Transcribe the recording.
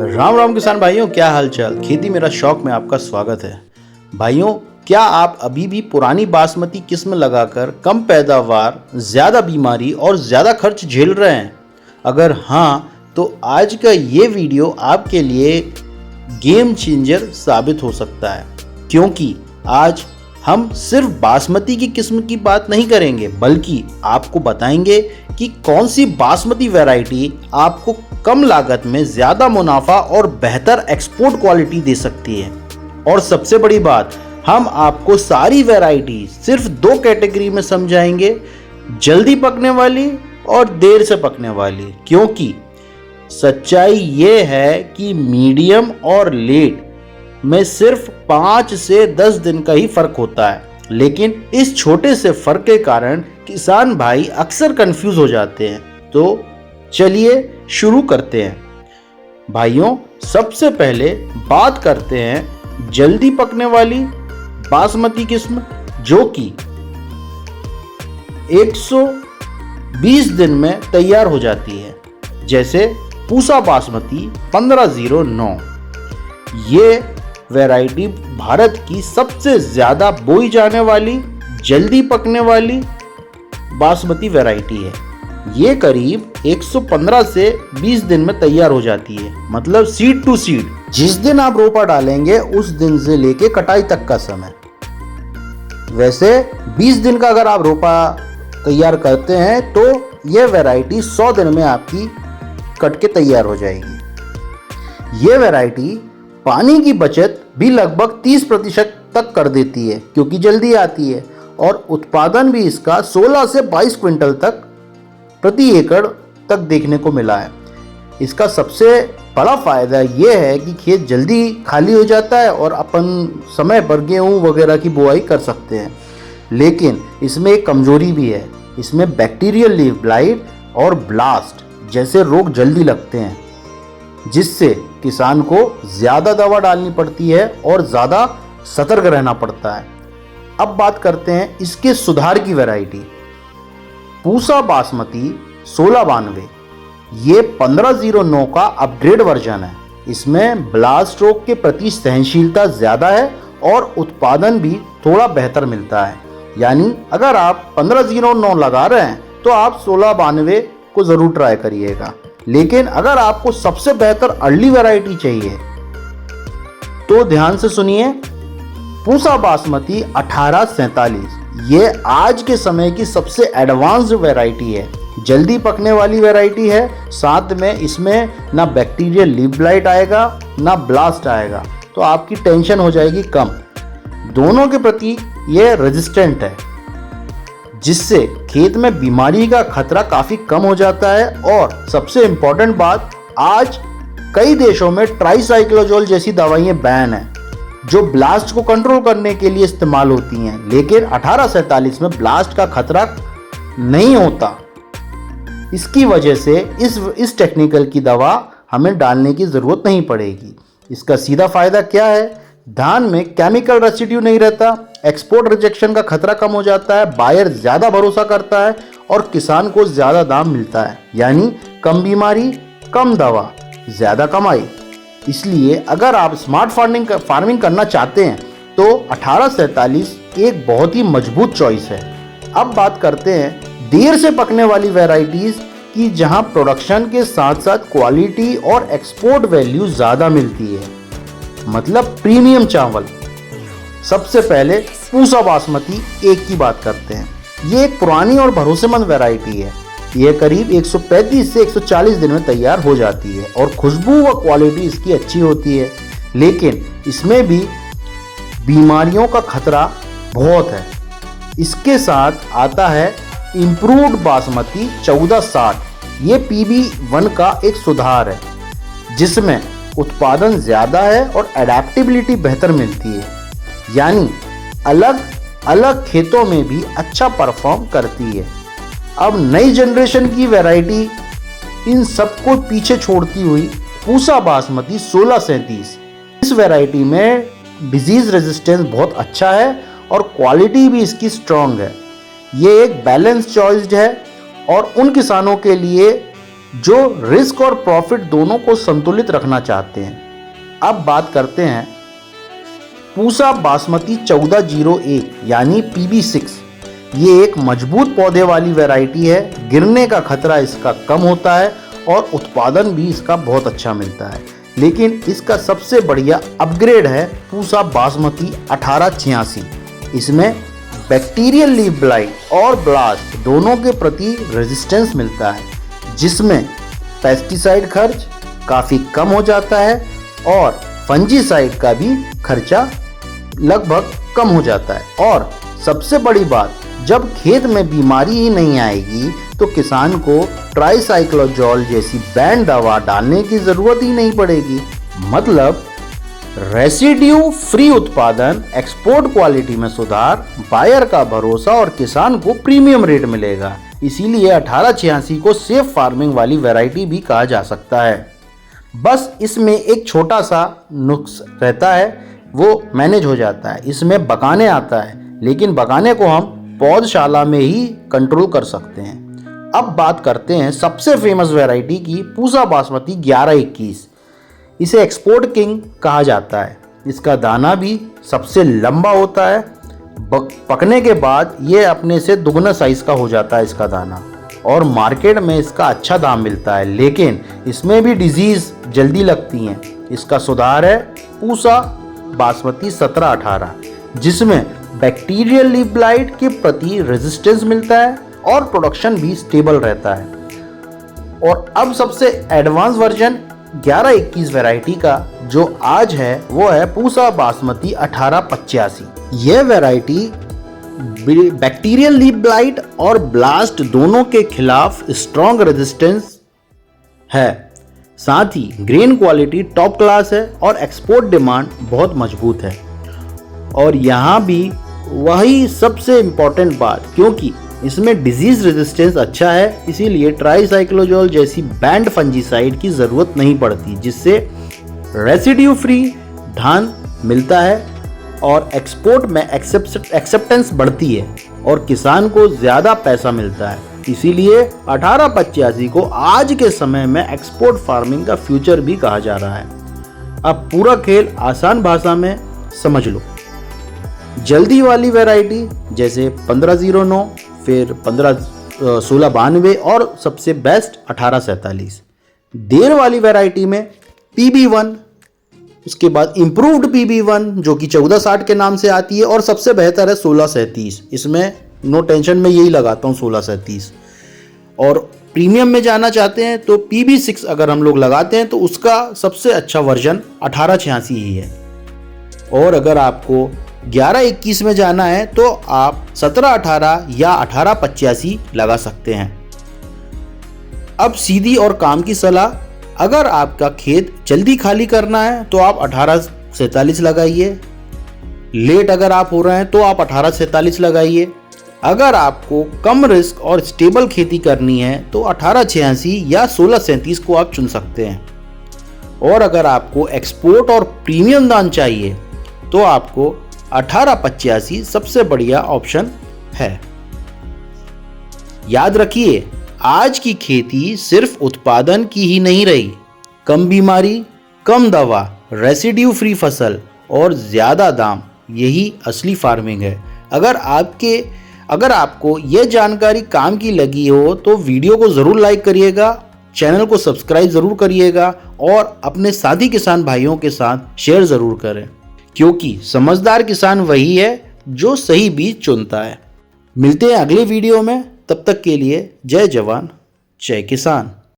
राम राम किसान भाइयों, क्या हाल चाल। खेती मेरा शौक में आपका स्वागत है। भाइयों, क्या आप अभी भी पुरानी बासमती किस्म लगाकर कम पैदावार, ज़्यादा बीमारी और ज़्यादा खर्च झेल रहे हैं? अगर हाँ, तो आज का ये वीडियो आपके लिए गेम चेंजर साबित हो सकता है, क्योंकि आज हम सिर्फ बासमती की किस्म की बात नहीं करेंगे, बल्कि आपको बताएंगे कि कौन सी बासमती वैरायटी आपको कम लागत में ज़्यादा मुनाफा और बेहतर एक्सपोर्ट क्वालिटी दे सकती है। और सबसे बड़ी बात, हम आपको सारी वैरायटी सिर्फ दो कैटेगरी में समझाएंगे, जल्दी पकने वाली और देर से पकने वाली। क्योंकि सच्चाई ये है कि मीडियम और लेट में सिर्फ 5 से 10 दिन का ही फर्क होता है, लेकिन इस छोटे से फर्क के कारण किसान भाई अक्सर कंफ्यूज हो जाते हैं। तो चलिए शुरू करते हैं। भाइयों, सबसे पहले बात करते हैं जल्दी पकने वाली बासमती किस्म, जो कि 120 दिन में तैयार हो जाती है, जैसे पूसा बासमती 1509। ये वैरायटी भारत की सबसे ज़्यादा बोई जाने वाली जल्दी पकने वाली बासमती वैरायटी है। ये करीब 115 से 20 दिन में तैयार हो जाती है, मतलब सीड टू सीड। जिस दिन आप रोपा डालेंगे उस दिन से लेके कटाई तक का समय। वैसे 20 दिन का अगर आप रोपा तैयार करते हैं तो ये वैरायटी 100 दिन में आपकी कट के तैयार हो जाएगी। ये वैरायटी पानी की बचत भी लगभग 30% तक कर देती है, क्योंकि जल्दी आती है, और उत्पादन भी इसका 16 से 22 क्विंटल तक प्रति एकड़ तक देखने को मिला है। इसका सबसे बड़ा फायदा यह है कि खेत जल्दी खाली हो जाता है और अपन समय पर गेहूं वगैरह की बुआई कर सकते हैं। लेकिन इसमें एक कमजोरी भी है, इसमें बैक्टीरियल लीफ ब्लाइट और ब्लास्ट जैसे रोग जल्दी लगते हैं, जिससे किसान को ज़्यादा दवा डालनी पड़ती है और ज़्यादा सतर्क रहना पड़ता है। अब बात करते हैं इसके सुधार की वैरायटी, पूसा बासमती 1692। ये 1509 का अपग्रेड वर्जन है। इसमें ब्लास्ट रोग के प्रति सहनशीलता ज़्यादा है और उत्पादन भी थोड़ा बेहतर मिलता है। यानी अगर आप 1509 लगा रहे हैं तो आप 1692 को ज़रूर ट्राई करिएगा। लेकिन अगर आपको सबसे बेहतर अर्ली वैरायटी चाहिए तो ध्यान से सुनिए, पूसा बासमती 1847। ये आज के समय की सबसे एडवांस्ड वैरायटी है, जल्दी पकने वाली वैरायटी है। साथ में इसमें ना बैक्टीरियल लीफ ब्लाइट आएगा ना ब्लास्ट आएगा, तो आपकी टेंशन हो जाएगी कम। दोनों के प्रति ये रेजिस्टेंट है, जिससे खेत में बीमारी का खतरा काफी कम हो जाता है। और सबसे इंपॉर्टेंट बात, आज कई देशों में ट्राइसाइक्लोजोल जैसी दवाइयां बैन है, जो ब्लास्ट को कंट्रोल करने के लिए इस्तेमाल होती हैं। लेकिन 1847 में ब्लास्ट का खतरा नहीं होता। इसकी वजह से इस टेक्निकल की दवा हमें डालने की जरूरत नहीं पड़ेगी। इसका सीधा फायदा क्या है, धान में केमिकल रेसिड्यू नहीं रहता, एक्सपोर्ट रिजेक्शन का खतरा कम हो जाता है, बायर ज़्यादा भरोसा करता है और किसान को ज़्यादा दाम मिलता है। यानी कम बीमारी, कम दवा, ज़्यादा कमाई। इसलिए अगर आप स्मार्ट फार्मिंग करना चाहते हैं तो 1847 एक बहुत ही मजबूत चॉइस है। अब बात करते हैं देर से पकने वाली वैरायटीज़ की, जहां प्रोडक्शन के साथ साथ क्वालिटी और एक्सपोर्ट वैल्यू ज़्यादा मिलती है, मतलब प्रीमियम चावल। सबसे पहले पूसा बासमती 1 की बात करते हैं। ये एक पुरानी और भरोसेमंद वैरायटी है। यह करीब 135 से 140 दिन में तैयार हो जाती है और खुशबू व क्वालिटी इसकी अच्छी होती है। लेकिन इसमें भी बीमारियों का खतरा बहुत है। इसके साथ आता है इम्प्रूव्ड बासमती 1460। ये PB1 का एक सुधार है, जिसमें उत्पादन ज़्यादा है और एडेप्टेबिलिटी बेहतर मिलती है। यानी अलग अलग खेतों में भी अच्छा परफॉर्म करती है। अब नई जनरेशन की वैरायटी इन सबको पीछे छोड़ती हुई पूसा बासमती 1637। इस वैरायटी में डिजीज रेजिस्टेंस बहुत अच्छा है और क्वालिटी भी इसकी स्ट्रॉन्ग है। ये एक बैलेंस चॉइस्ड है और उन किसानों के लिए जो रिस्क और प्रॉफिट दोनों को संतुलित रखना चाहते हैं। अब बात करते हैं पूसा बासमती 1401 यानी PB6। ये एक मजबूत पौधे वाली वैरायटी है, गिरने का खतरा इसका कम होता है और उत्पादन भी इसका बहुत अच्छा मिलता है। लेकिन इसका सबसे बढ़िया अपग्रेड है पूसा बासमती 1886। इसमें बैक्टीरियल लीफ ब्लाइट और ब्लास्ट दोनों के प्रति रेजिस्टेंस मिलता है, जिसमें पेस्टिसाइड खर्च काफ़ी कम हो जाता है और फंजीसाइड का भी खर्चा लगभग कम हो जाता है। और सबसे बड़ी बात, जब खेत में बीमारी ही नहीं आएगी तो किसान को ट्राइसाइक्लोजॉल जैसी बैंड दवा डालने की ज़रूरत ही नहीं पड़ेगी। मतलब रेसिड्यू फ्री उत्पादन, एक्सपोर्ट क्वालिटी में सुधार, बायर का भरोसा और किसान को प्रीमियम रेट मिलेगा। इसीलिए 1886 को सेफ फार्मिंग वाली वैरायटी भी कहा जा सकता है। बस इसमें एक छोटा सा नुक्स रहता है, वो मैनेज हो जाता है। इसमें बकाने आता है, लेकिन बकाने को हम पौधशाला में ही कंट्रोल कर सकते हैं। अब बात करते हैं सबसे फेमस वैरायटी की, पूसा बासमती 1121। इसे एक्सपोर्ट किंग कहा जाता है। इसका दाना भी सबसे लंबा होता है। पकने के बाद ये अपने से दुगना साइज का हो जाता है इसका दाना, और मार्केट में इसका अच्छा दाम मिलता है। लेकिन इसमें भी डिजीज़ जल्दी लगती हैं। इसका सुधार है पूसा बासमती 1718, जिसमें बैक्टीरियल लीफ ब्लाइट के प्रति रेजिस्टेंस मिलता है और प्रोडक्शन भी स्टेबल रहता है। और अब सबसे एडवांस वर्जन 1121 वैरायटी का जो आज है वो है पूसा बासमती 1885। यह वैरायटी बैक्टीरियल लीफ ब्लाइट और ब्लास्ट दोनों के खिलाफ स्ट्रॉन्ग रेजिस्टेंस है। साथ ही ग्रेन क्वालिटी टॉप क्लास है और एक्सपोर्ट डिमांड बहुत मजबूत है। और यहाँ भी वही सबसे इम्पोर्टेंट बात, क्योंकि इसमें डिजीज रेजिस्टेंस अच्छा है, इसीलिए ट्राइसाइक्लोजॉल जैसी बैंड फंजीसाइड की ज़रूरत नहीं पड़ती, जिससे रेसिड्यू फ्री धान मिलता है और एक्सपोर्ट में एक्सेप्टेंस बढ़ती है और किसान को ज़्यादा पैसा मिलता है। इसीलिए 1885 को आज के समय में एक्सपोर्ट फार्मिंग का फ्यूचर भी कहा जा रहा है। अब पूरा खेल आसान भाषा में समझ लो। जल्दी वाली वैरायटी जैसे 1509, फिर 1692 और सबसे बेस्ट 1847। देर वाली वैरायटी में PB1, उसके बाद इम्प्रूव्ड PB1 जो कि 1460 के नाम से आती है, और सबसे बेहतर है 1637। इसमें नो टेंशन में यही लगाता हूँ 1637। और प्रीमियम में जाना चाहते हैं तो PB6 अगर हम लोग लगाते हैं तो उसका सबसे अच्छा वर्जन 1886 ही है। और अगर आपको 1121 में जाना है तो आप 1718 या 1885 लगा सकते हैं। अब सीधी और काम की सलाह, अगर आपका खेत जल्दी खाली करना है तो आप 1847 लगाइए। लेट अगर आप हो रहे हैं तो आप 1847 लगाइए। अगर आपको कम रिस्क और स्टेबल खेती करनी है तो 1886 या 1637 को आप चुन सकते हैं। और अगर आपको एक्सपोर्ट और प्रीमियम दान चाहिए तो आपको 1885 सबसे बढ़िया ऑप्शन है। याद रखिए, आज की खेती सिर्फ उत्पादन की ही नहीं रही। कम बीमारी, कम दवा, रेसिड्यू फ्री फसल और ज़्यादा दाम, यही असली फार्मिंग है। अगर आपको यह जानकारी काम की लगी हो तो वीडियो को ज़रूर लाइक करिएगा, चैनल को सब्सक्राइब ज़रूर करिएगा और अपने साथी किसान भाइयों के साथ शेयर ज़रूर करें, क्योंकि समझदार किसान वही है जो सही बीज चुनता है। मिलते हैं अगले वीडियो में, तब तक के लिए जय जवान जय किसान।